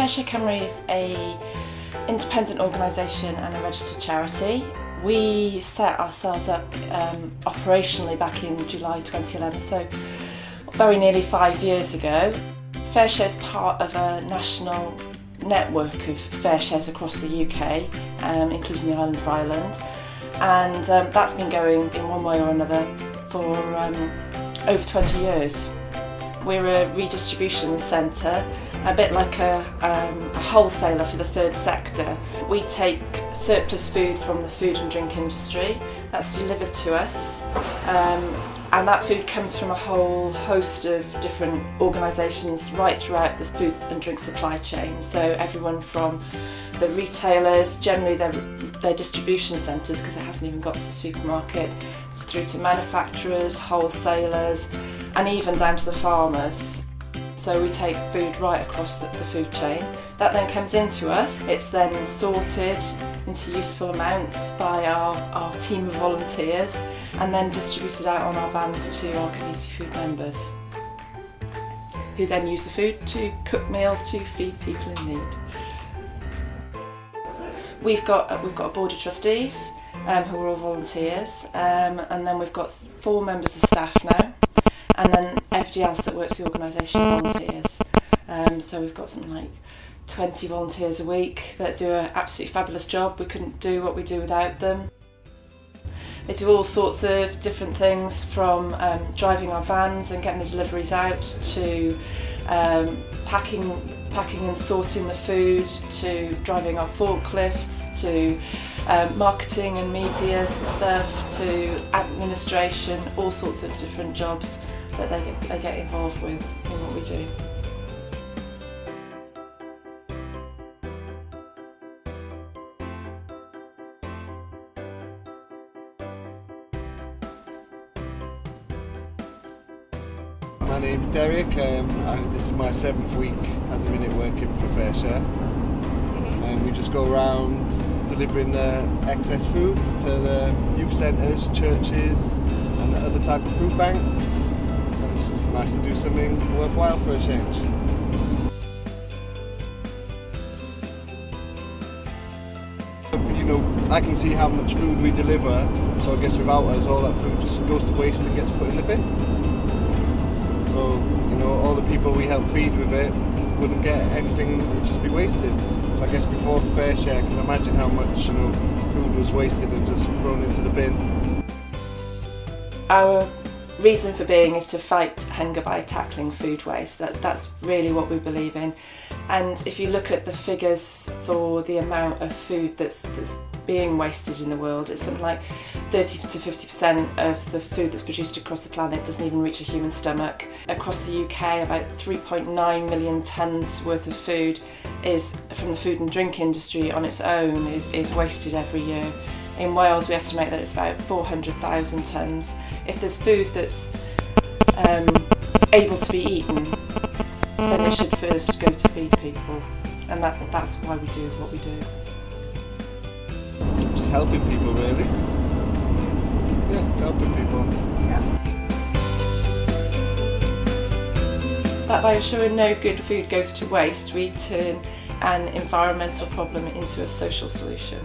FareShare Cymru is an independent organisation and a registered charity. We set ourselves up operationally back in July 2011, so very nearly 5 years ago. FareShare is part of a national network of FareShares across the UK, including the island of Ireland, and that's been going in one way or another for over 20 years. We're a redistribution centre, a bit like a wholesaler for the third sector. We take surplus food from the food and drink industry, that's delivered to us, and that food comes from a whole host of different organisations right throughout the food and drink supply chain. So everyone from the retailers, generally they're distribution centres because it hasn't even got to the supermarket, through to manufacturers, wholesalers, and even down to the farmers. So we take food right across the food chain. That then comes into us. It's then sorted into useful amounts by our team of volunteers and then distributed out on our vans to our community food members, who then use the food to cook meals to feed people in need. We've got a board of trustees who are all volunteers, and then we've got 4 members of staff now, and then everybody else that works for the organisation volunteers. So we've got something like 20 volunteers a week that do an absolutely fabulous job. We couldn't do what we do without them. They do all sorts of different things, from driving our vans and getting the deliveries out, to packing and sorting the food, to driving our forklifts, to marketing and media stuff, to administration, all sorts of different jobs that they get involved with in what we do. My name's Derek. This is my 7th week at the minute working for FareShare. We just go around delivering excess food to the youth centres, churches and other type of food banks. And it's just nice to do something worthwhile for a change. You know, I can see how much food we deliver, so I guess without us all that food just goes to waste and gets put in the bin. So, you know, all the people we help feed with it wouldn't get anything, it would just be wasted. So I guess before FareShare, I can imagine how much, you know, food was wasted and just thrown into the bin. Our reason for being is to fight hunger by tackling food waste. That's really what we believe in. And if you look at the figures for the amount of food that's being wasted in the world, it's something like 30 to 50% of the food that's produced across the planet doesn't even reach a human stomach. Across the UK, about 3.9 million tonnes worth of food is from the food and drink industry on its own is wasted every year. In Wales, we estimate that it's about 400,000 tonnes. If there's food that's able to be eaten, then it should first go to feed people, and that's why we do what we do. Just helping people, really. Yeah, helping people. Yeah. That by ensuring no good food goes to waste, we turn an environmental problem into a social solution.